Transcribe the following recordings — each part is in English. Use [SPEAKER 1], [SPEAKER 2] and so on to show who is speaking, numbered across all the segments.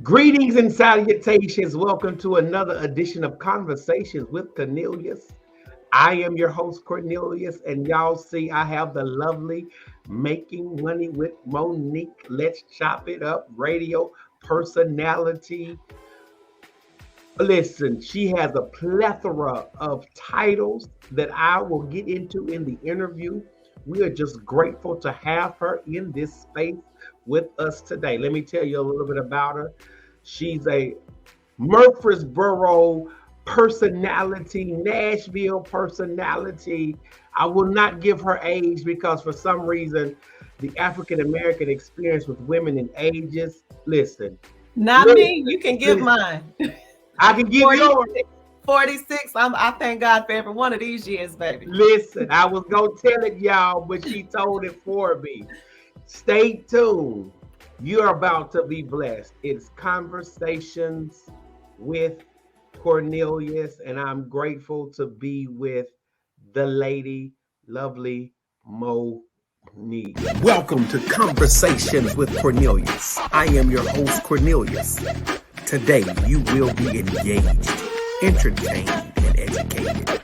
[SPEAKER 1] Greetings and salutations. Welcome to another edition of Conversations with Cornelius. I am your host, Cornelius, and y'all see I have the lovely Making Money with Monique. Let's chop it up. Radio personality. Listen, she has a plethora of titles that I will get into in the interview. We are just grateful to have her in this space with us today. Let me tell you a little bit about her. She's a Murfreesboro personality, Nashville personality. I will not give her age because for some reason, the African American experience with women in ages. Listen,
[SPEAKER 2] Not
[SPEAKER 1] listen,
[SPEAKER 2] me. You can give
[SPEAKER 1] listen.
[SPEAKER 2] mine.
[SPEAKER 1] I can give yours.
[SPEAKER 2] 46. I thank God for every one of these years, baby.
[SPEAKER 1] Listen, I was gonna tell it, y'all, but she told it for me. Stay tuned. You're about to be blessed. It's Conversations with Cornelius, and I'm grateful to be with the lady, lovely Monique. Welcome to Conversations with Cornelius. I am your host, Cornelius. Today, you will be engaged, entertained, and educated.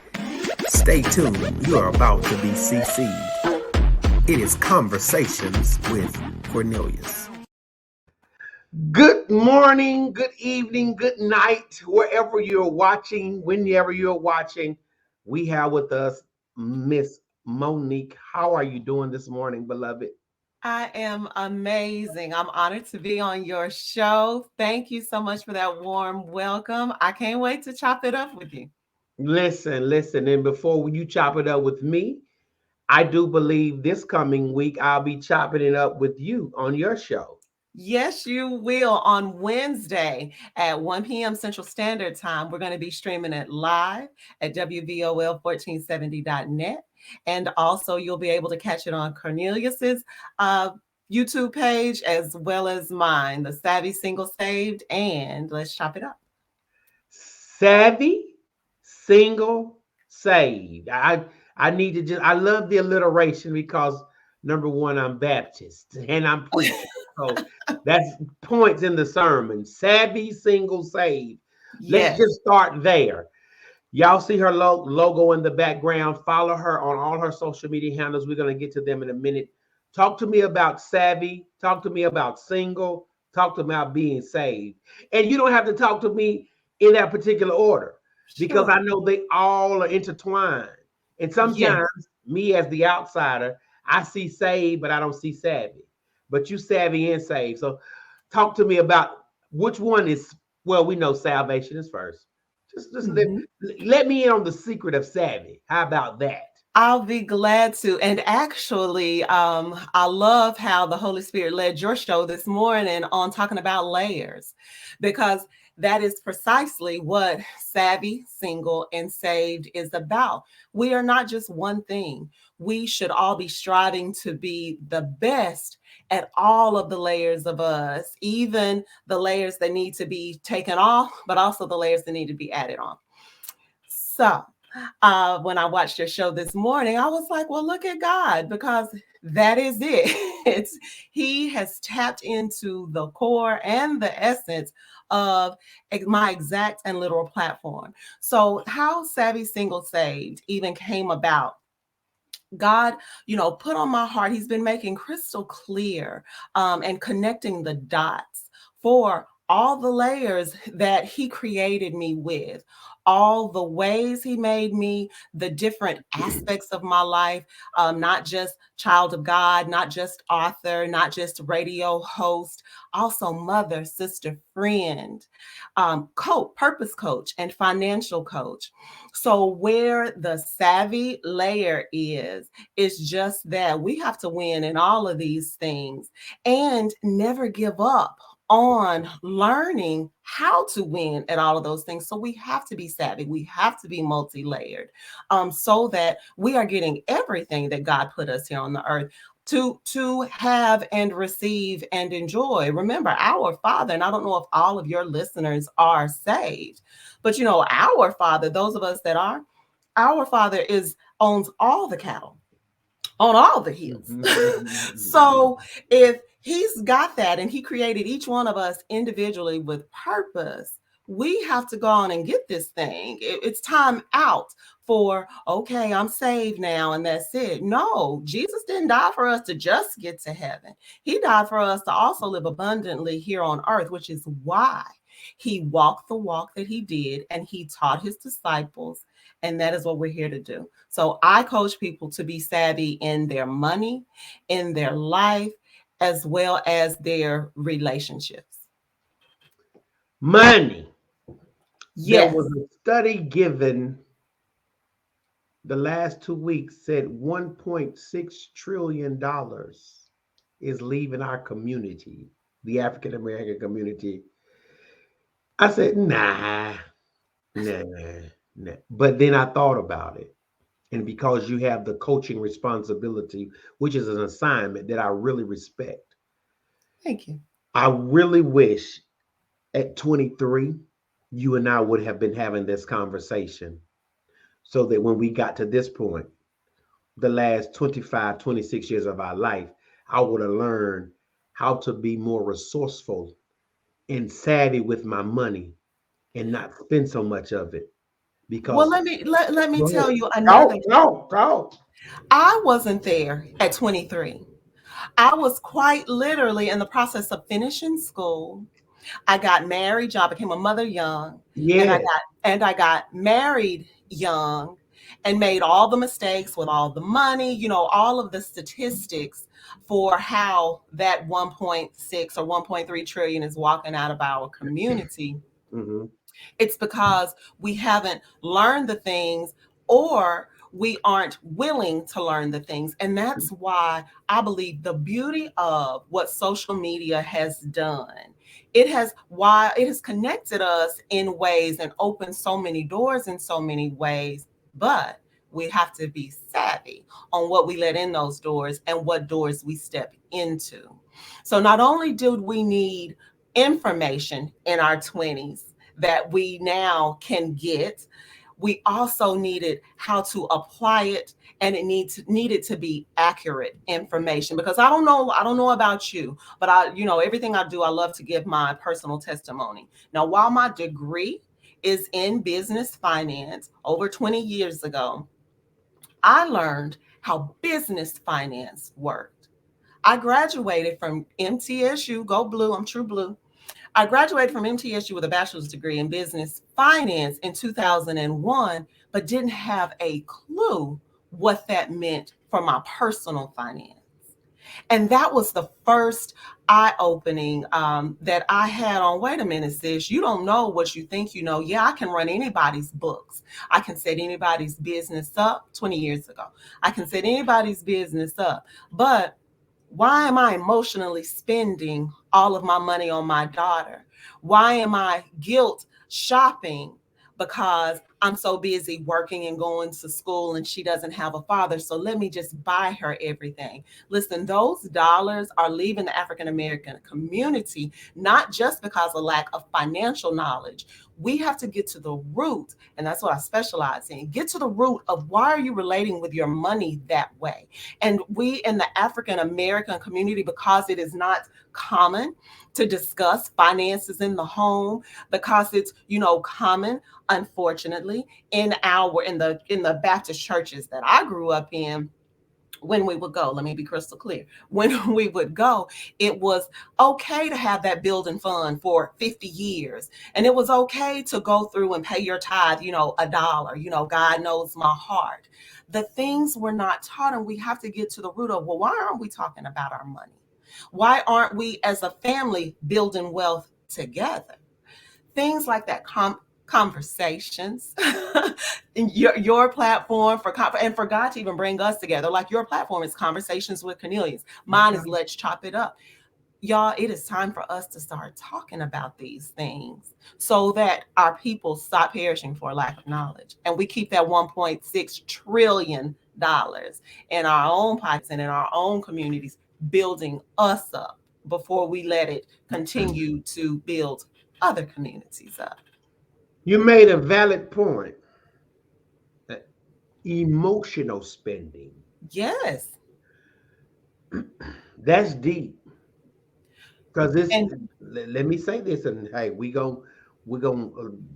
[SPEAKER 1] Stay tuned. You are about to be CC'd. It is Conversations with Cornelius. Good morning, good evening, good night, wherever you're watching, whenever you're watching. We have with us Miss Monique. How are you doing this morning, beloved?
[SPEAKER 2] I am amazing. I'm honored to be on your show. Thank you so much for that warm welcome. I can't wait to chop it up with you.
[SPEAKER 1] Listen, and before you chop it up with me, I do believe this coming week I'll be chopping it up with you on your show.
[SPEAKER 2] Yes, you will on Wednesday at 1 p.m. Central Standard Time. We're going to be streaming it live at WVOL1470.net. And also, you'll be able to catch it on Cornelius's YouTube page as well as mine, The Savvy Single Saved. And let's chop it up.
[SPEAKER 1] Savvy, single, saved. I need to I love the alliteration because number one, I'm Baptist and I'm preaching. So that's points in the sermon. Savvy, single, saved. Let's
[SPEAKER 2] Yes.
[SPEAKER 1] just start there. Y'all see her logo in the background. Follow her on all her social media handles. We're going to get to them in a minute. Talk to me about savvy. Talk to me about single. Talk to me about being saved. And you don't have to talk to me in that particular order because
[SPEAKER 2] Sure.
[SPEAKER 1] I know they all are intertwined. And
[SPEAKER 2] Yes.
[SPEAKER 1] sometimes me as the outsider, I see saved, but I don't see savvy. But you savvy and saved. So talk to me about which one is, well, we know salvation is first. Just
[SPEAKER 2] Mhm.
[SPEAKER 1] let me in on the secret of savvy. How about that?
[SPEAKER 2] I'll be glad to. And actually, I love how the Holy Spirit led your show this morning on talking about layers, because that is precisely what Savvy, Single, and Saved is about. We are not just one thing. We should all be striving to be the best at all of the layers of us, even the layers that need to be taken off, but also the layers that need to be added on. So, when I watched your show this morning, I was like, well, look at God, because that is it. It's He has tapped into the core and the essence of my exact and literal platform. So, how Savvy Single Saved even came about, God, put on my heart. He's been making crystal clear and connecting the dots for all the layers that He created me with, all the ways He made me, the different aspects of my life, not just child of God, not just author, not just radio host, also mother, sister, friend, coach, purpose coach, and financial coach. So where the savvy layer is just that we have to win in all of these things and never give up on learning how to win at all of those things. So we have to be savvy. We have to be multi-layered, so that we are getting everything that God put us here on the earth to have and receive and enjoy. Remember, our Father, and I don't know if all of your listeners are saved, but our Father, those of us that are, our Father owns all the cattle on all the hills. So if He's got that, and he created each one of us individually with purpose. We have to go on and get this thing. It's time out for, okay, I'm saved now and that's it. No, Jesus didn't die for us to just get to heaven. He died for us to also live abundantly here on earth, which is why he walked the walk that he did and he taught his disciples. And that is what we're here to do. So I coach people to be savvy in their money, in their life, as well as their relationships.
[SPEAKER 1] Money. There
[SPEAKER 2] Yes.
[SPEAKER 1] was a study given the last 2 weeks said $1.6 trillion is leaving our community, the African American community. I said, nah, nah. But then I thought about it. And because you have the coaching responsibility, which is an assignment that I really respect,
[SPEAKER 2] Thank you.
[SPEAKER 1] I really wish at 23, you and I would have been having this conversation so that when we got to this point, the last 25, 26 years of our life, I would have learned how to be more resourceful and savvy with my money and not spend so much of it.
[SPEAKER 2] Well,
[SPEAKER 1] Because
[SPEAKER 2] let me
[SPEAKER 1] go
[SPEAKER 2] tell
[SPEAKER 1] ahead.
[SPEAKER 2] you another.
[SPEAKER 1] Go.
[SPEAKER 2] I wasn't there at 23. I was quite literally in the process of finishing school. I got married, I became a mother young, and
[SPEAKER 1] Yeah.
[SPEAKER 2] I got married young and made all the mistakes with all the money, all of the statistics for how that 1.6 or 1.3 trillion is walking out of our community.
[SPEAKER 1] Mm-hmm.
[SPEAKER 2] It's because we haven't learned the things, or we aren't willing to learn the things. And that's why I believe the beauty of what social media has done. It has connected us in ways and opened so many doors in so many ways, but we have to be savvy on what we let in those doors and what doors we step into. So not only do we need information in our 20s that we now can get, we also needed how to apply it, and it needed to be accurate information. Because I don't know about you, but everything I do, I love to give my personal testimony. Now, while my degree is in business finance over 20 years ago, I learned how business finance worked. I graduated from MTSU, go blue, I'm true blue. I graduated from MTSU with a bachelor's degree in business finance in 2001, but didn't have a clue what that meant for my personal finance. And that was the first eye opening that I had on, wait a minute, sis, you don't know what you think you know. Yeah, I can run anybody's books. I can set anybody's business up 20 years ago. I can set anybody's business up. But why am I emotionally spending all of my money on my daughter? Why am I guilt shopping because I'm so busy working and going to school and she doesn't have a father? So let me just buy her everything. Listen, those dollars are leaving the African American community, not just because of lack of financial knowledge. We have to get to the root, and that's what I specialize in. Get to the root of, why are you relating with your money that way? And we in the African American community, because it is not common to discuss finances in the home, because it's common, unfortunately, in the Baptist churches that I grew up in. When we would go, let me be crystal clear, when we would go, it was okay to have that building fund for 50 years, and it was okay to go through and pay your tithe, $1. God knows my heart. The things we're not taught, and we have to get to the root of, well, why aren't we talking about our money? Why aren't we as a family building wealth together? Things like that. Conversations. your platform and for God to even bring us together, like your platform is Conversations with Cornelius, mine is Let's Chop It Up. Y'all, it is time for us to start talking about these things so that our people stop perishing for lack of knowledge, and we keep that 1.6 trillion dollars in our own pockets and in our own communities, building us up before we let it continue to build other communities up.
[SPEAKER 1] You made a valid point. uh, Emotional spending.
[SPEAKER 2] Yes.
[SPEAKER 1] That's deep. Because this,
[SPEAKER 2] And
[SPEAKER 1] let me say this, and hey, we gonna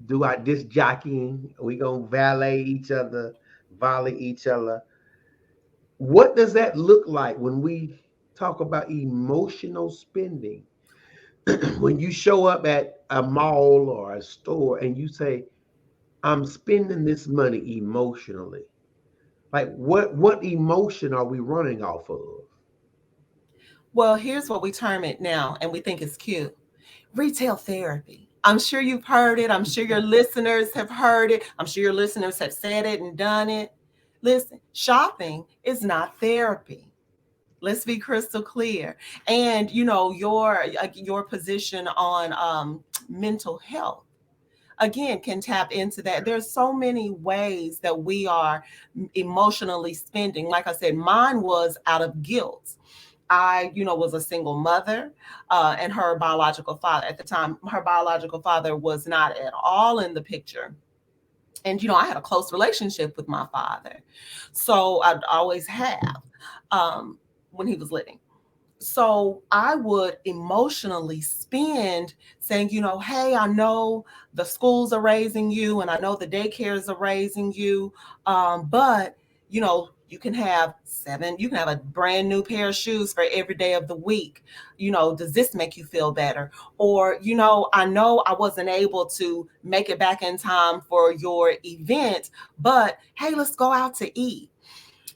[SPEAKER 1] do our disc jockeying. We gonna valet each other, volley each other. What does that look like when we talk about emotional spending? When you show up at a mall or a store and you say, "I'm spending this money emotionally." Like what emotion are we running off of?
[SPEAKER 2] well, here's what we term it now, and we think it's cute: retail therapy. I'm sure you've heard it. I'm sure your listeners have heard it. I'm sure your listeners have said it and done it. Listen, shopping is not therapy. Let's be crystal clear. And your position on mental health again can tap into that. There's so many ways that we are emotionally spending. Like I said, mine was out of guilt. I, was a single mother, and her biological father at the time, her biological father was not at all in the picture. And, I had a close relationship with my father. So I'd always have, when he was living. So I would emotionally spend saying, hey, I know the schools are raising you and I know the daycares are raising you. But, you can have a brand new pair of shoes for every day of the week. Does this make you feel better? Or, I know I wasn't able to make it back in time for your event, but hey, let's go out to eat.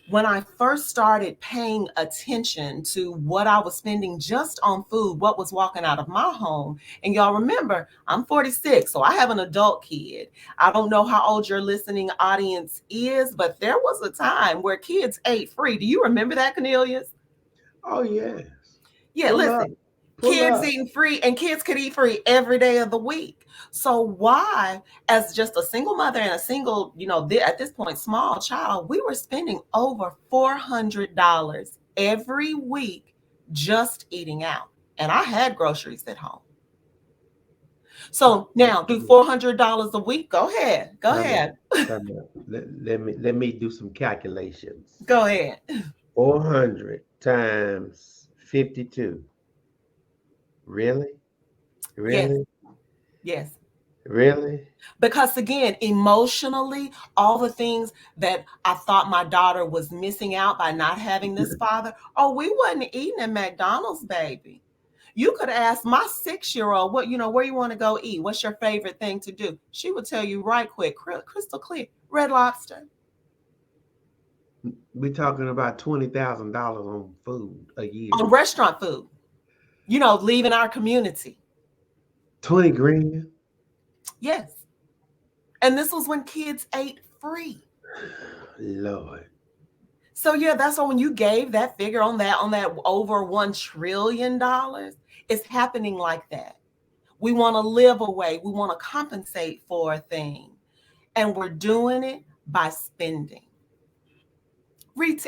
[SPEAKER 2] When I first started paying attention to what I was spending just on food, what was walking out of my home, and y'all remember, I'm 46, so I have an adult kid. I don't know how old your listening audience is, but there was a time where kids ate free. Do you remember that, Cornelius?
[SPEAKER 1] Oh yes.
[SPEAKER 2] Yeah,
[SPEAKER 1] Pull up.
[SPEAKER 2] listen,
[SPEAKER 1] Pull
[SPEAKER 2] kids
[SPEAKER 1] up.
[SPEAKER 2] eating free, and kids could eat free every day of the week. So why, as just a single mother and a single, at this point, small child, we were spending over $400 every week just eating out. And I had groceries at home. So now do $400 a week. Go ahead. Go
[SPEAKER 1] Time
[SPEAKER 2] ahead.
[SPEAKER 1] out. Time out. Let me do some calculations.
[SPEAKER 2] Go ahead.
[SPEAKER 1] 400 times 52. Really?
[SPEAKER 2] Yes.
[SPEAKER 1] Really?
[SPEAKER 2] Yes.
[SPEAKER 1] Really?
[SPEAKER 2] Because again, emotionally, all the things that I thought my daughter was missing out by not having this father, oh, we wasn't eating at McDonald's, baby. You could ask my 6-year-old, where you want to go eat? What's your favorite thing to do? She would tell you right quick, crystal clear, Red Lobster.
[SPEAKER 1] We're talking about $20,000 on food a
[SPEAKER 2] On
[SPEAKER 1] year.
[SPEAKER 2] restaurant food, leaving our community.
[SPEAKER 1] 20 grand?
[SPEAKER 2] Yes. And this was when kids ate free.
[SPEAKER 1] Lord.
[SPEAKER 2] So yeah, that's why when you gave that figure on that over $1 trillion, it's happening like that. We want to live away. We want to compensate for a thing. And we're doing it by spending.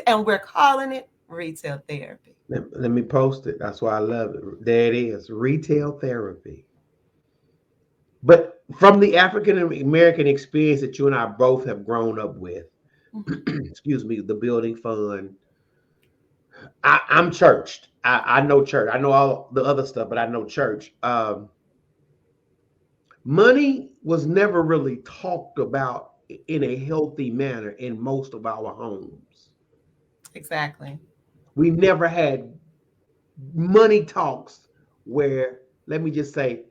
[SPEAKER 2] And we're calling it retail therapy.
[SPEAKER 1] Let me post it. That's why I love it. There it is. Retail therapy. But from the African American experience that you and I both have grown up with,
[SPEAKER 2] Mhm.
[SPEAKER 1] excuse me, the building fund, I'm churched. I know church. I know all the other stuff, but I know church. Money was never really talked about in a healthy manner in most of our homes.
[SPEAKER 2] Exactly.
[SPEAKER 1] We never had money talks where, let me just say,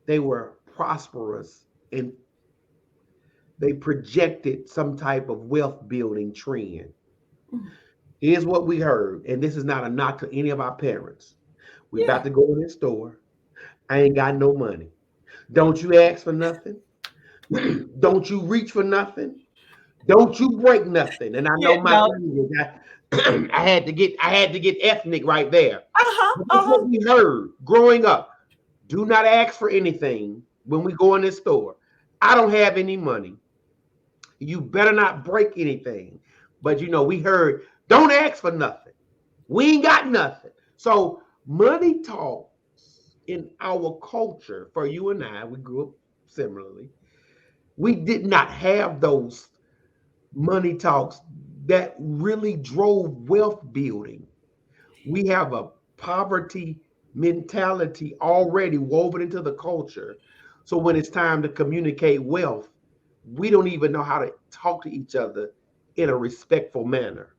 [SPEAKER 1] they were prosperous and they projected some type of wealth building trend.
[SPEAKER 2] Mhm.
[SPEAKER 1] Here's what we heard, and this is not a knock to any of our parents. We about
[SPEAKER 2] Yeah.
[SPEAKER 1] to go in this store. I ain't got no money. Don't you ask for nothing. Don't you reach for nothing. Don't you break nothing. And I
[SPEAKER 2] Yeah.
[SPEAKER 1] know my
[SPEAKER 2] No.
[SPEAKER 1] language. I had to get ethnic right there.
[SPEAKER 2] Uh-huh.
[SPEAKER 1] But that's
[SPEAKER 2] Uh-huh.
[SPEAKER 1] what we heard growing up. Do not ask for anything when we go in this store. I don't have any money. You better not break anything. But we heard, don't ask for nothing. We ain't got nothing. So money talks in our culture, for you and I, we grew up similarly. We did not have those money talks that really drove wealth building. We have a poverty mentality already woven into the culture. So when it's time to communicate wealth, we don't even know how to talk to each other in a respectful manner.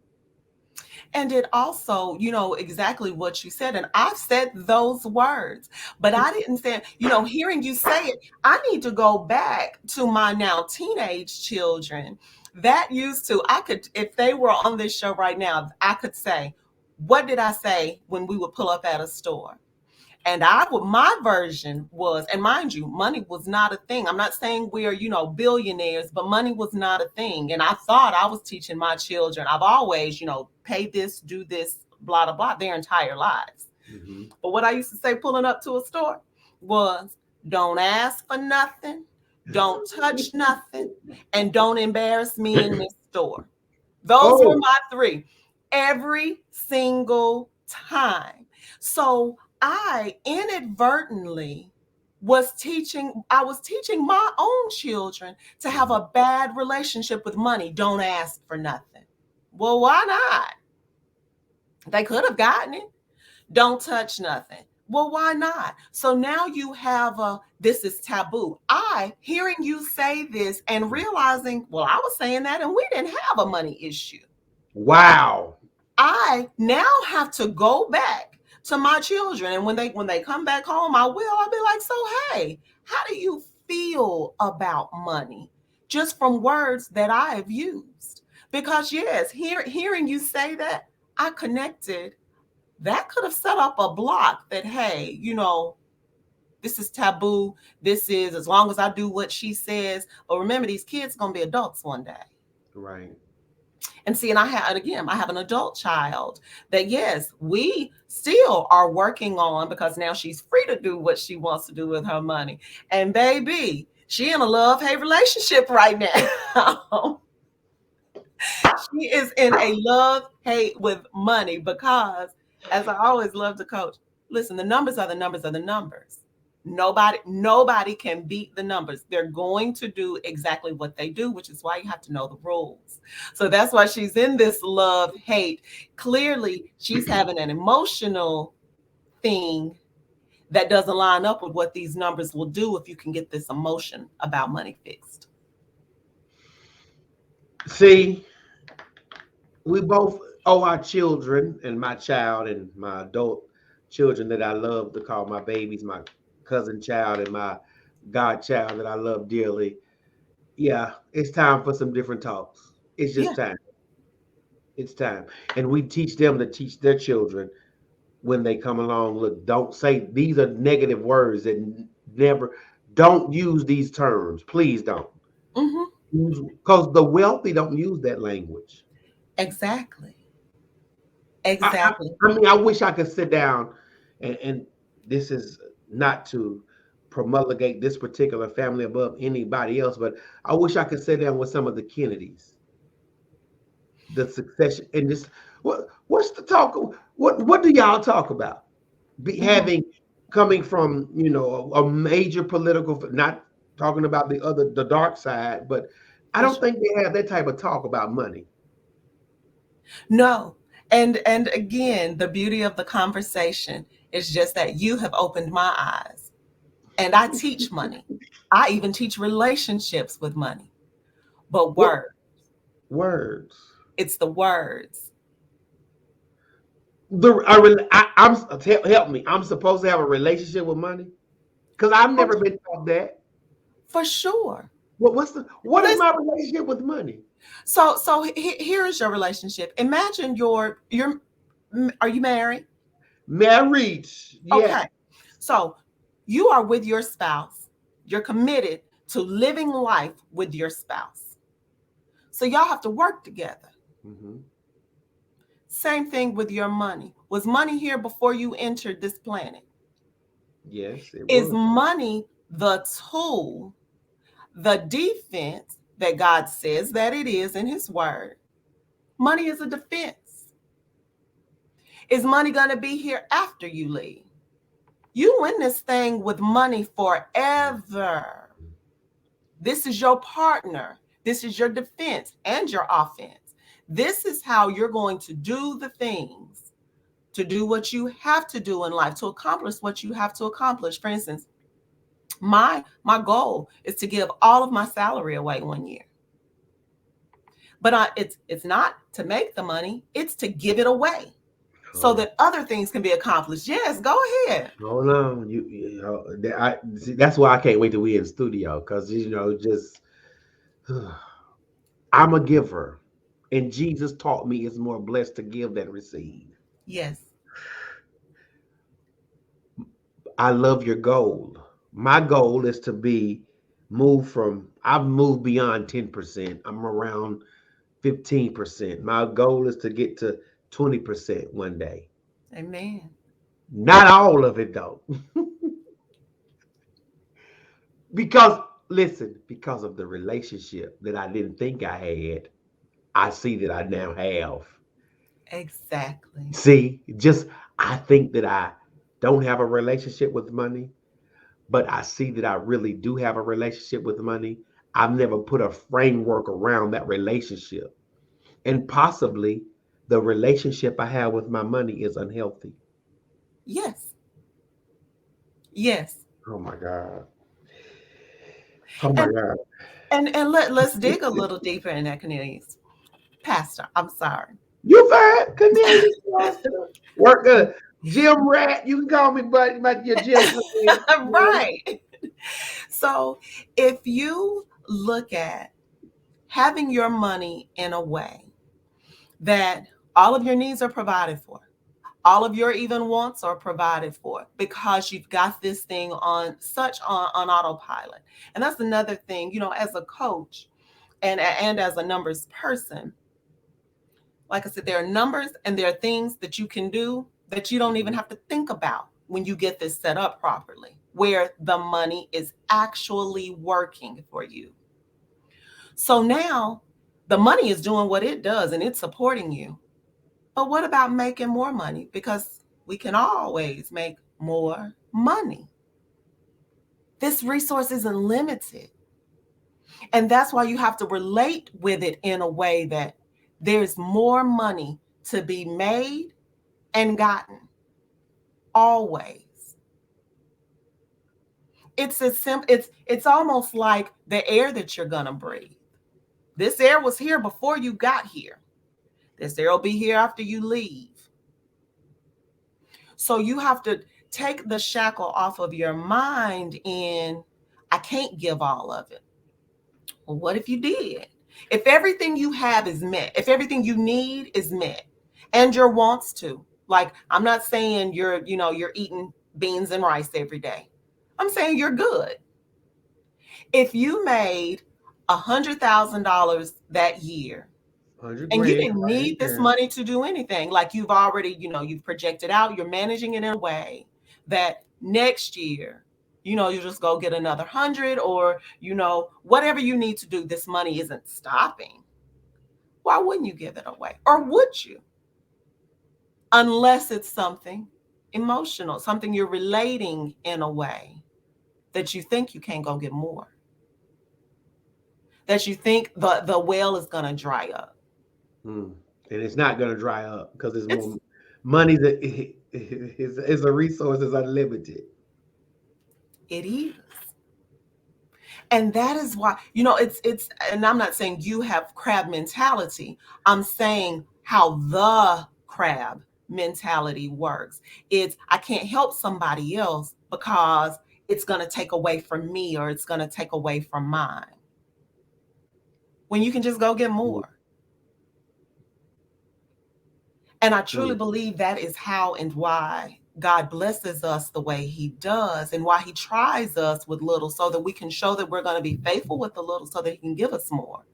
[SPEAKER 2] And it also, exactly what you said. And I've said those words, but I didn't say, hearing you say it, I need to go back to my now teenage children that used to, I could, if they were on this show right now, I could say, what did I say when we would pull up at a store? And my version was, and mind you, money was not a thing. I'm not saying we're, billionaires, but money was not a thing. And I thought I was teaching my children. I've always, pay this, do this, blah, blah, blah, their entire lives.
[SPEAKER 1] Mhm.
[SPEAKER 2] But what I used to say pulling up to a store was, don't ask for nothing, don't touch nothing, and don't embarrass me in this store. Those were
[SPEAKER 1] Oh,
[SPEAKER 2] my three every single time. So I inadvertently I was teaching my own children to have a bad relationship with money. Don't ask for nothing. Well, why not? They could have gotten it. Don't touch nothing. Well, why not? So now you have this is taboo. Hearing you say this and realizing, well, I was saying that and we didn't have a money issue.
[SPEAKER 1] wow.
[SPEAKER 2] I now have to go back to my children. And when they come back home, I'll be like, so hey, how do you feel about money? Just from words that I have used. Because yes, hearing you say that, I connected. That could have set up a block that, hey, this is taboo. This is as long as I do what she says. But remember, these kids are gonna be adults one day.
[SPEAKER 1] Right.
[SPEAKER 2] And see, and I have an adult child that, yes, we still are working on because now she's free to do what she wants to do with her money. And baby, she in a love-hate relationship right now. She is in a love-hate with money because, as I always love to coach, listen, the numbers are the numbers are the numbers. Nobody can beat the numbers. They're going to do exactly what they do, which is why you have to know the rules. So that's why she's in this love hate. Clearly, she's having an emotional thing that doesn't line up with what these numbers will do if you can get this emotion about money fixed.
[SPEAKER 1] See, we both owe our children and my child and my adult children that I love to call my babies, my cousin child and my godchild that I love dearly. Yeah, it's time for some different talks. It's just
[SPEAKER 2] Yeah.
[SPEAKER 1] time. It's time. And we teach them to teach their children when they come along. Look, don't say these are negative words and never don't use these terms. Please don't.
[SPEAKER 2] Mm-hmm.
[SPEAKER 1] Because the wealthy don't use that language.
[SPEAKER 2] Exactly.
[SPEAKER 1] I, I,
[SPEAKER 2] Exactly.
[SPEAKER 1] I mean, I wish I could sit down and this is not to promulgate this particular family above anybody else, but I wish I could sit down with some of the Kennedys, the succession, and just what's the talk? What do y'all talk about?
[SPEAKER 2] Mm-hmm.
[SPEAKER 1] Having coming from a major political, not talking about the dark side, but I
[SPEAKER 2] For
[SPEAKER 1] don't
[SPEAKER 2] sure.
[SPEAKER 1] think they have that type of talk about money.
[SPEAKER 2] No. And again, the beauty of the conversation is just that you have opened my eyes. And I teach money. I even teach relationships with money. But
[SPEAKER 1] What words?
[SPEAKER 2] it's the words.
[SPEAKER 1] Help me. I'm supposed to have a relationship with money because I've
[SPEAKER 2] For,
[SPEAKER 1] never been taught that.
[SPEAKER 2] for sure.
[SPEAKER 1] What is my
[SPEAKER 2] Listen,
[SPEAKER 1] relationship with money?
[SPEAKER 2] here is your relationship. Imagine are you married?
[SPEAKER 1] Married, yes.
[SPEAKER 2] Okay. So you are with your spouse. You're committed to living life with your spouse. So y'all have to work together.
[SPEAKER 1] Hmm.
[SPEAKER 2] Same thing with your money. Was money here before you entered this planet?
[SPEAKER 1] Yes, it
[SPEAKER 2] Is
[SPEAKER 1] was.
[SPEAKER 2] money the tool, the defense that God says that it is in his word? Money is a defense. Is money going to be here after you leave? You win this thing with money forever. This is your partner. This is your defense and your offense. This is how you're going to do the things to do what you have to do in life, to accomplish what you have to accomplish. For instance, my goal is to give all of my salary away 1 year. But it's not to make the money, it's to give it away so that other things can be accomplished. Yes, go ahead.
[SPEAKER 1] Hold on, see, that's why I can't wait till we in the studio, because just I'm a giver, and Jesus taught me it's more blessed to give than receive.
[SPEAKER 2] Yes.
[SPEAKER 1] I love your goal. My goal is to I've moved beyond 10%. I'm around 15%. My goal is to get to 20% one day.
[SPEAKER 2] Amen.
[SPEAKER 1] Not all of it though. Because listen, because of the relationship that I didn't think I had, I see that I now have.
[SPEAKER 2] Exactly.
[SPEAKER 1] See, just I think that I don't have a relationship with money, but I see that I really do have a relationship with money. I've never put a framework around that relationship. And possibly the relationship I have with my money is unhealthy.
[SPEAKER 2] Yes. Yes.
[SPEAKER 1] Oh my God. Oh my
[SPEAKER 2] And
[SPEAKER 1] God.
[SPEAKER 2] let's dig a little deeper in that, Cornelius. Pastor, I'm sorry.
[SPEAKER 1] You fine, Cornelius Pastor. Work a gym rat. You can call me buddy, your gym friend.
[SPEAKER 2] Right. So if you look at having your money in a way that all of your needs are provided for, all of your even wants are provided for, because you've got this thing on autopilot. And that's another thing, as a coach and as a numbers person, like I said, there are numbers and there are things that you can do that you don't even have to think about when you get this set up properly, where the money is actually working for you. So now the money is doing what it does and it's supporting you. But what about making more money? Because we can always make more money. This resource isn't limited. And that's why you have to relate with it in a way that there's more money to be made and gotten. Always. It's as simple, it's almost like the air that you're gonna breathe. This air was here before you got here. This air will be here after you leave. So you have to take the shackle off of your mind in, I can't give all of it. Well, what if you did? If everything you have is met, if everything you need is met, and your wants to, like, I'm not saying you're eating beans and rice every day. I'm saying you're good. If you made $100,000 that year,
[SPEAKER 1] 100
[SPEAKER 2] and you
[SPEAKER 1] grand
[SPEAKER 2] didn't
[SPEAKER 1] right
[SPEAKER 2] need this
[SPEAKER 1] there.
[SPEAKER 2] money to do anything, like you've already, you've projected out, you're managing it in a way that next year, you just go get another 100, or, whatever you need to do, this money isn't stopping. Why wouldn't you give it away? Or would you? Unless it's something emotional, something you're relating in a way that you think you can't go get more, that you think the well is going to dry up.
[SPEAKER 1] And it's not going to dry up because there's
[SPEAKER 2] It's
[SPEAKER 1] more money that is a resource is unlimited.
[SPEAKER 2] it is. And that is why, it's, and I'm not saying you have crab mentality. I'm saying how the crab mentality works. It's, I can't help somebody else because it's going to take away from me, or it's going to take away from mine. When you can just go get more. And I truly believe that is how and why God blesses us the way he does, and why he tries us with little, so that we can show that we're going to be faithful with the little, so that he can give us more.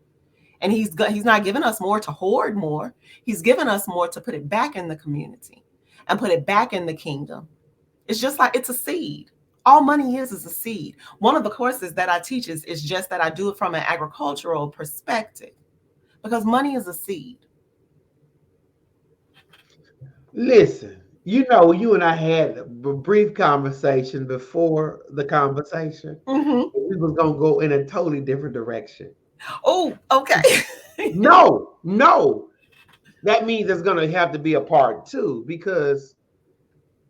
[SPEAKER 2] And he's not giving us more to hoard more. He's given us more to put it back in the community and put it back in the kingdom. It's just like it's a seed. All money is a seed. One of the courses that I teach is just that I do it from an agricultural perspective, because money is a seed.
[SPEAKER 1] Listen, you and I had a brief conversation before the conversation.
[SPEAKER 2] Mm-hmm.
[SPEAKER 1] We was gonna go in a totally different direction.
[SPEAKER 2] Oh, okay.
[SPEAKER 1] No. That means there's going to have to be a part two, because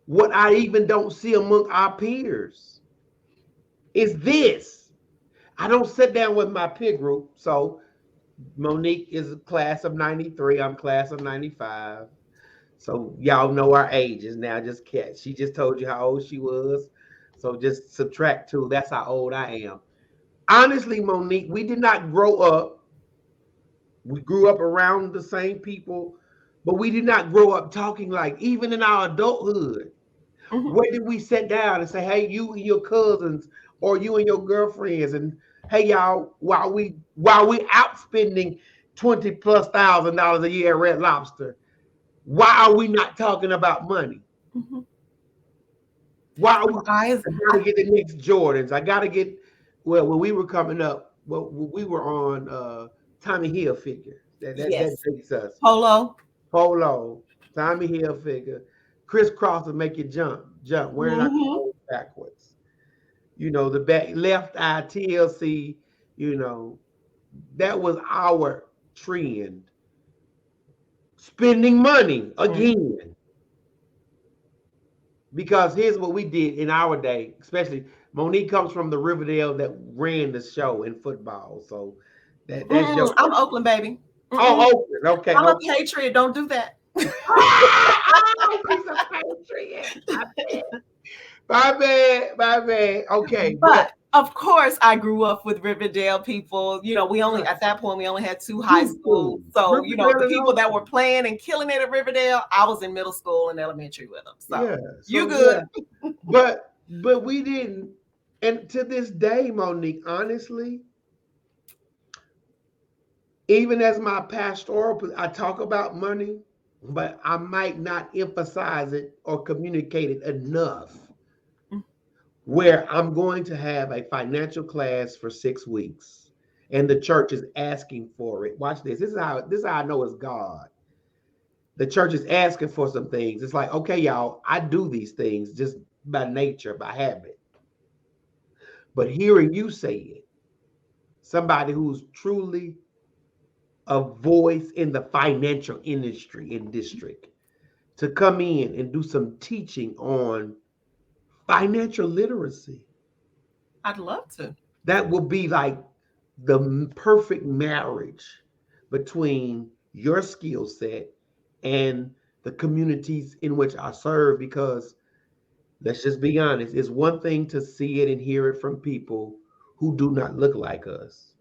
[SPEAKER 1] what I even don't see among our peers is this. I don't sit down with my peer group. So Monique is a class of 93. I'm class of 95. So y'all know our ages now. Just catch. She just told you how old she was. So just subtract two. That's how old I am. Honestly, Monique, we did not grow up. We grew up around the same people, but we did not grow up talking like, even in our adulthood.
[SPEAKER 2] Mhm.
[SPEAKER 1] Where did we sit down and say, hey, you and your cousins, or you and your girlfriends, and hey y'all, while we out spending 20,000+ a year at Red Lobster, why are we not talking about money?
[SPEAKER 2] Mhm.
[SPEAKER 1] Why are we,
[SPEAKER 2] So guys,
[SPEAKER 1] I gotta get the next Jordans. I gotta get, well, when we were coming up, well, we were on Tommy Hilfiger. That
[SPEAKER 2] yes,
[SPEAKER 1] dates us.
[SPEAKER 2] polo.
[SPEAKER 1] Polo, Tommy Hilfiger, crisscross will make you jump, wearing our
[SPEAKER 2] Mhm.
[SPEAKER 1] clothes backwards. The back left eye TLC, you know, that was our trend. Spending money
[SPEAKER 2] Mm.
[SPEAKER 1] again. Because here's what we did in our day, especially Monique comes from the Riverdale that ran the show in football. So that's your
[SPEAKER 2] Mm-mm. I'm Oakland, baby. Mm-mm.
[SPEAKER 1] oh Oakland. Okay,
[SPEAKER 2] I'm a
[SPEAKER 1] okay.
[SPEAKER 2] patriot. Don't do that.
[SPEAKER 1] Oh, she's a patriot. My bad, my bad. Okay, but
[SPEAKER 2] But of course, I grew up with Riverdale people. We only,
[SPEAKER 1] right,
[SPEAKER 2] at that point, we only had two high
[SPEAKER 1] two
[SPEAKER 2] schools.
[SPEAKER 1] schools,
[SPEAKER 2] So,
[SPEAKER 1] Riverdale
[SPEAKER 2] the
[SPEAKER 1] and
[SPEAKER 2] people that were
[SPEAKER 1] Oakland.
[SPEAKER 2] playing and killing it at Riverdale, I was in middle school and elementary with them. So,
[SPEAKER 1] Yeah.
[SPEAKER 2] you
[SPEAKER 1] So
[SPEAKER 2] good.
[SPEAKER 1] yeah, but we didn't. And to this day, Monique, honestly, even as my pastoral, I talk about money, but I might not emphasize it or communicate it enough. Where I'm going to have a financial class for 6 weeks, and the church is asking for it. Watch this. This is how I know it's God. The church is asking for some things. It's like, okay, y'all, I do these things just by nature, by habit. But hearing you say it, somebody who's truly a voice in the financial industry and district, to come in and do some teaching on financial literacy,
[SPEAKER 2] I'd love to.
[SPEAKER 1] that will be like the perfect marriage between your skill set and the communities in which I serve. Because let's just be honest, it's one thing to see it and hear it from people who do not look like us,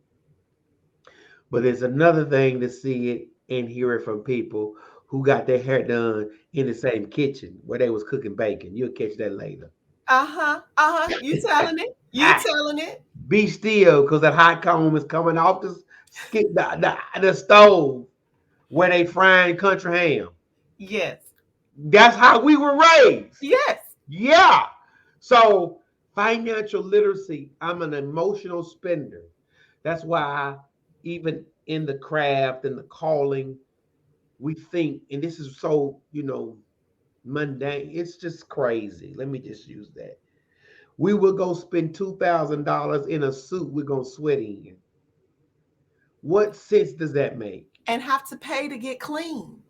[SPEAKER 1] but it's another thing to see it and hear it from people who got their hair done in the same kitchen where they was cooking bacon. You'll catch that later.
[SPEAKER 2] Uh-huh. Uh-huh. You telling it. You
[SPEAKER 1] Ah,
[SPEAKER 2] telling it.
[SPEAKER 1] be still, because that hot comb is coming off the stove where they frying country ham.
[SPEAKER 2] Yes.
[SPEAKER 1] That's how we were raised.
[SPEAKER 2] Yes.
[SPEAKER 1] Yeah. So financial literacy, I'm an emotional spender. That's why even in the craft and the calling, we think, and this is so, mundane. It's just crazy. Let me just use that. We will go spend $2,000 in a suit we're gonna sweat in. What sense does that make?
[SPEAKER 2] And have to pay to get cleaned.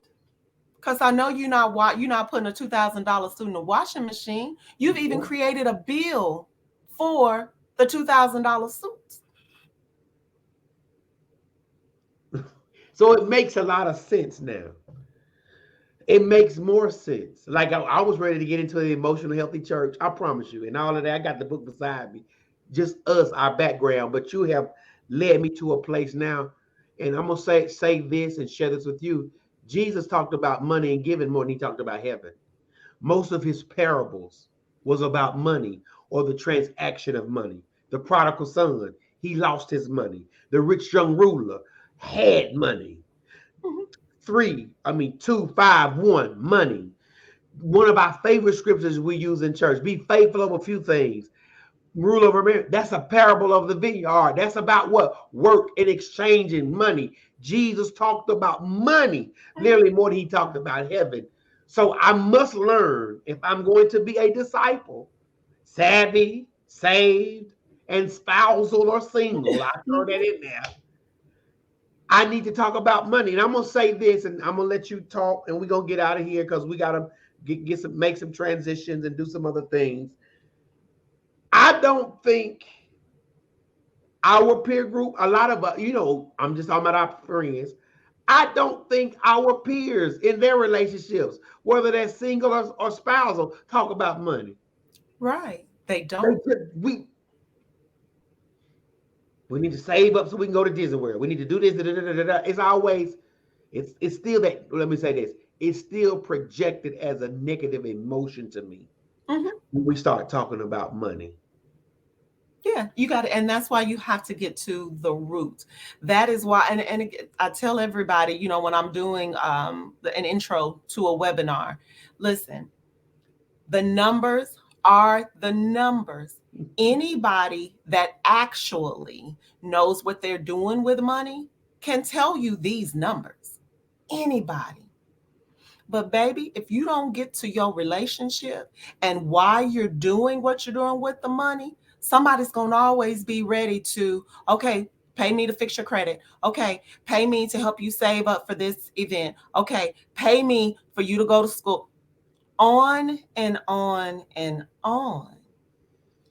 [SPEAKER 2] Because I know you're not putting a $2,000 suit in a washing machine. You've even created a bill for the $2,000 suits.
[SPEAKER 1] So it makes a lot of sense now. It makes more sense. Like I was ready to get into the emotional healthy church. I promise you, and all of that. I got the book beside me, just us, our background. But you have led me to a place now, and I'm gonna say this and share this with you. Jesus talked about money and giving more than he talked about heaven. Most of his parables was about money or the transaction of money. The prodigal son, he lost his money. The rich young ruler had money.
[SPEAKER 2] Mhm.
[SPEAKER 1] Two, five, one, money. One of our favorite scriptures we use in church: be faithful over a few things, rule over marriage. That's a parable of the vineyard. That's about what? Work and exchanging money. Jesus talked about money
[SPEAKER 2] Mhm.
[SPEAKER 1] literally more than he talked about heaven. So I must learn, if I'm going to be a disciple, savvy, saved, and spousal or single, I throw that in there. I need to talk about money. And I'm gonna say this, and I'm gonna let you talk, and we're gonna get out of here because we gotta make some transitions and do some other things. I don't think our peer group, a lot of I'm just talking about our friends. I don't think our peers in their relationships, whether they're single or spousal, talk about money.
[SPEAKER 2] Right. They don't.
[SPEAKER 1] We need to save up so we can go to Disney World. We need to do this. Da, da, da, da, da. It's always it's still that. Let me say this. It's still projected as a negative emotion to me when we start talking about money.
[SPEAKER 2] Yeah, you got it. And that's why you have to get to the root. That is why, and I tell everybody, when I'm doing an intro to a webinar, listen, the numbers are the numbers. Anybody that actually knows what they're doing with money can tell you these numbers. Anybody. But baby, if you don't get to your relationship and why you're doing what you're doing with the money, somebody's going to always be ready to, okay, pay me to fix your credit. Okay, pay me to help you save up for this event. Okay, pay me for you to go to school. On and on and on.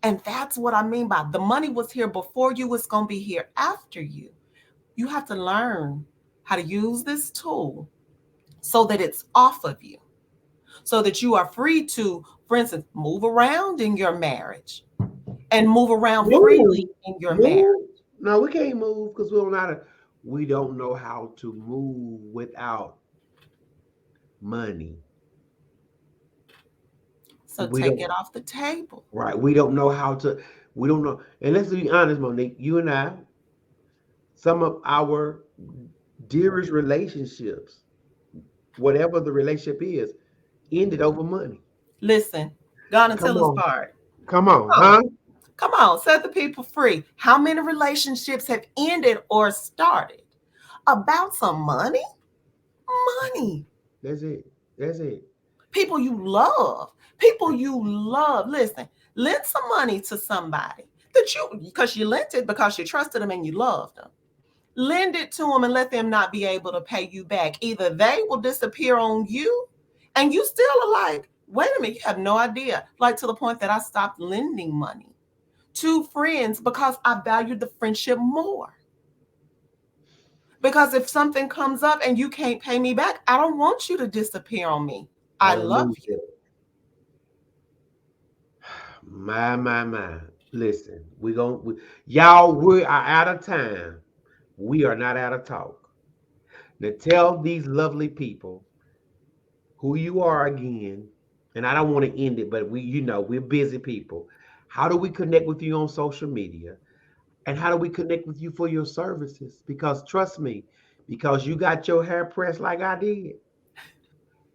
[SPEAKER 2] And that's what I mean by the money was here before you, it's going to be here after you. You have to learn how to use this tool so that it's off of you, so that you are free to, for instance, move around in your marriage and move around freely in your marriage.
[SPEAKER 1] No, we can't move because we don't know how to move without money.
[SPEAKER 2] So take it off the table.
[SPEAKER 1] Right. We don't know how to, we don't know. And let's be honest, Monique, you and I, some of our dearest relationships, whatever the relationship is, ended over money.
[SPEAKER 2] Listen, God and tell us part.
[SPEAKER 1] Come on, huh?
[SPEAKER 2] Come on, set the people free. How many relationships have ended or started about some money? Money.
[SPEAKER 1] That's it. That's it.
[SPEAKER 2] People you love. People you love. Listen, lend some money to somebody because you lent it because you trusted them and you loved them. Lend it to them and let them not be able to pay you back. Either they will disappear on you and you still are like, wait a minute, you have no idea. Like to the point that I stopped lending money to friends because I valued the friendship more. Because if something comes up and you can't pay me back, I don't want you to disappear on me. I love you.
[SPEAKER 1] My. Listen, y'all, we are out of time. We are not out of talk. Now tell these lovely people who you are again. And I don't want to end it, but we're busy people. How do we connect with you on social media? And how do we connect with you for your services? Because trust me, because you got your hair pressed like I did,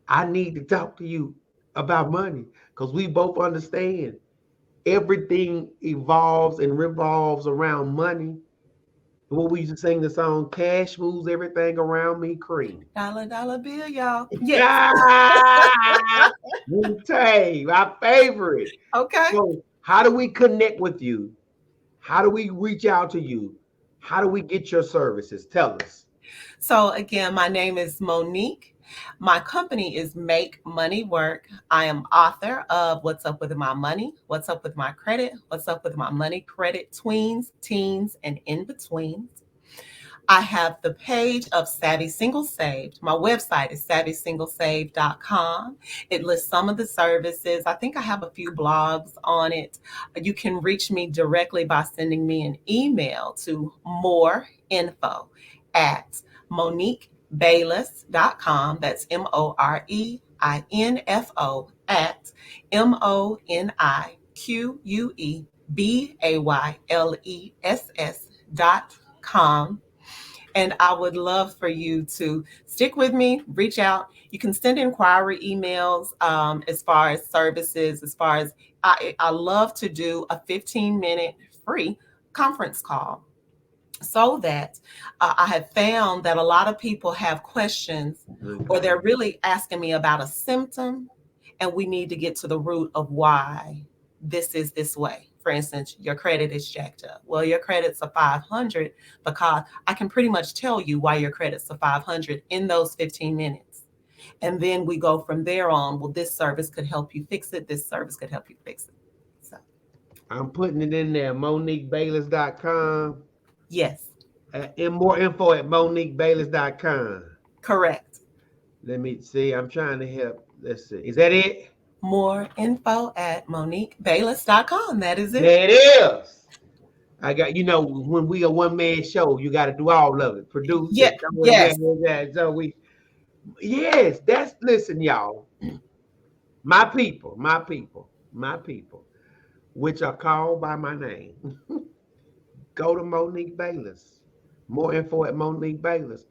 [SPEAKER 1] I need to talk to you about money because we both understand everything evolves and revolves around money. What we used to sing the song, cash moves everything around me, cream.
[SPEAKER 2] Dollar bill, y'all. Yes.
[SPEAKER 1] Tay, my favorite.
[SPEAKER 2] Okay.
[SPEAKER 1] So how do we connect with you? How do we reach out to you? How do we get your services? Tell us.
[SPEAKER 2] So again, my name is Monique. My company is Make Money Work. I am author of What's Up With My Money, What's Up With My Credit, What's Up With My Money, Credit, Tweens, Teens, and In-Betweens. I have the page of Savvy Single Saved. My website is savvysinglesaved.com. It lists some of the services. I think I have a few blogs on it. You can reach me directly by sending me an email to moreinfo@MoniqueBayless.com. That's MOREINFO at MoniqueBayless.com. And I would love for you to stick with me, reach out. You can send inquiry emails as far as services, as far as I love to do a 15-minute free conference call so that I have found that a lot of people have questions or they're really asking me about a symptom and we need to get to the root of why this is this way for instance, your credit is jacked up. Well, your credit's a 500 because I can pretty much tell you why your credit's a 500 in those 15 minutes. And then we go from there on. Well, this service could help you fix it. This service could help you fix it. So,
[SPEAKER 1] I'm putting it in there, MoniqueBayless.com.
[SPEAKER 2] yes,
[SPEAKER 1] And more info at MoniqueBayless.com.
[SPEAKER 2] correct.
[SPEAKER 1] Let me see. I'm trying to help. Let's see. Is that it?
[SPEAKER 2] More info at MoniqueBayless.com. That is it.
[SPEAKER 1] There it is. I got, when we a one-man show, you got to do all of it. Produce
[SPEAKER 2] Yeah,
[SPEAKER 1] it. Throw it
[SPEAKER 2] yes.
[SPEAKER 1] there. So yes, listen, y'all. My people, which are called by my name. Go to Monique Bayless. More info at Monique Bayless.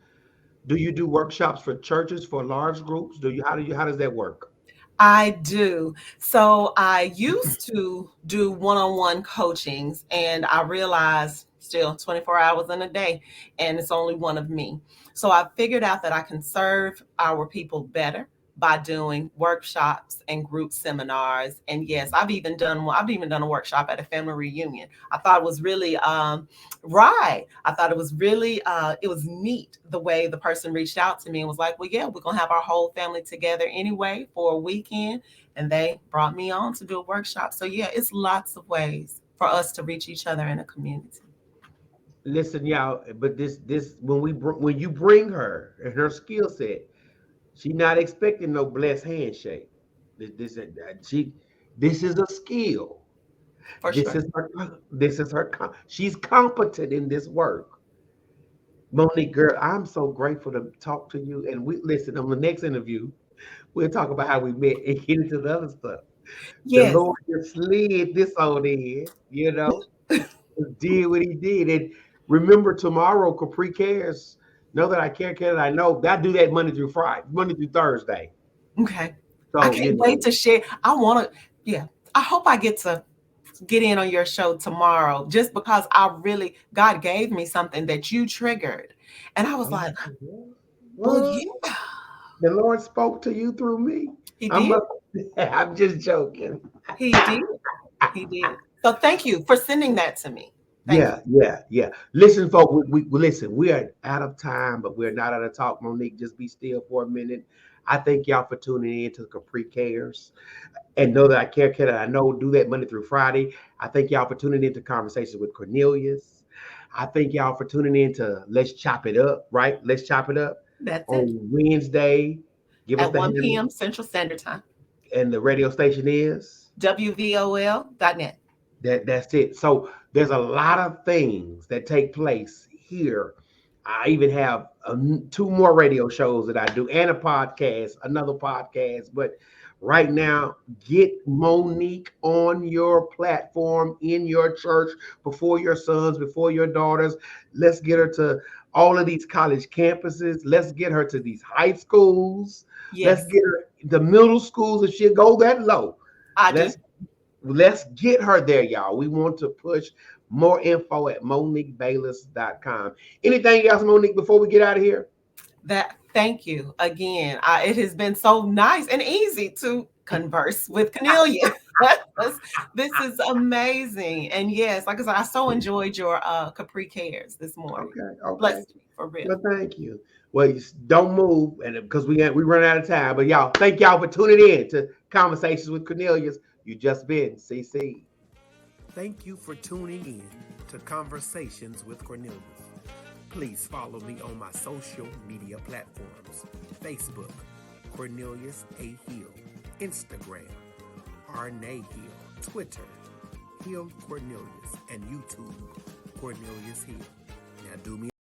[SPEAKER 1] Do you do workshops for churches, for large groups? How does that work?
[SPEAKER 2] I do. So I used to do one-on-one coachings, and I realized still 24 hours in a day, and it's only one of me. So I figured out that I can serve our people better by doing workshops and group seminars. And yes, I've even done a workshop at a family reunion. I thought it was really right. I thought it was really it was neat the way the person reached out to me and was like, well, yeah, we're gonna have our whole family together anyway for a weekend. And they brought me on to do a workshop. So yeah, it's lots of ways for us to reach each other in a community.
[SPEAKER 1] Listen, y'all, but this when you bring her and her skill set, she not expecting no blessed handshake. This she this is a skill.
[SPEAKER 2] For
[SPEAKER 1] This
[SPEAKER 2] sure.
[SPEAKER 1] is her. This is her. She's competent in this work. Monique, girl, I'm so grateful to talk to you. And we listen on the next interview. We'll talk about how we met and get into the other stuff. The
[SPEAKER 2] Yes.
[SPEAKER 1] Lord just slid this on in, did what he did. And remember tomorrow, Capri Cares. Know that I care that I know. I do that Monday through Friday, Monday through Thursday.
[SPEAKER 2] Okay. I
[SPEAKER 1] So,
[SPEAKER 2] can't wait to share. I want to, yeah. I hope I get in on your show tomorrow just because God gave me something that you triggered. And I was like, well,
[SPEAKER 1] What?
[SPEAKER 2] yeah,
[SPEAKER 1] The Lord spoke to you through me.
[SPEAKER 2] he
[SPEAKER 1] I'm
[SPEAKER 2] did.
[SPEAKER 1] I'm just joking.
[SPEAKER 2] He did. He did. So thank you for sending that to me. Thank you.
[SPEAKER 1] Yeah. Listen, folks, we listen. We are out of time, but we're not out of talk. Monique, just be still for a minute. I thank y'all for tuning in to Capri Cares. And know that I care that I know. Do that Monday through Friday. I thank y'all for tuning into Conversations with Cornelius. I thank y'all for tuning in to Let's Chop It Up, right? Let's Chop It Up
[SPEAKER 2] That's it.
[SPEAKER 1] on Wednesday. Give us
[SPEAKER 2] At
[SPEAKER 1] the
[SPEAKER 2] 1
[SPEAKER 1] handle.
[SPEAKER 2] p.m. Central Standard Time.
[SPEAKER 1] And the radio station is
[SPEAKER 2] WVOL.net.
[SPEAKER 1] that's it. So there's a lot of things that take place here. I even have two more radio shows that I do and another podcast. But right now, get Monique on your platform in your church, before your sons, before your daughters. Let's get her to all of these college campuses. Let's get her to these high schools. Let's
[SPEAKER 2] Yes,
[SPEAKER 1] get her the middle schools if she'll go that low.
[SPEAKER 2] I do.
[SPEAKER 1] Let's get her there, y'all. We want to push. More info at MoniqueBayless.com. Anything else, Monique, before we get out of here?
[SPEAKER 2] Thank you again. It has been so nice and easy to converse with Cornelius. This is amazing. And yes, like I said, I so enjoyed your Capri Cares this morning.
[SPEAKER 1] Okay.
[SPEAKER 2] Blessed me for real.
[SPEAKER 1] Well, thank you. Well, don't move, and because we run out of time. But y'all, thank y'all for tuning in to Conversations with Cornelius. You just been CC. Thank you for tuning in to Conversations with Cornelius. Please follow me on my social media platforms: Facebook, Cornelius A. Hill; Instagram, Arne Hill; Twitter, Hill Cornelius; and YouTube, Cornelius Hill. Now do me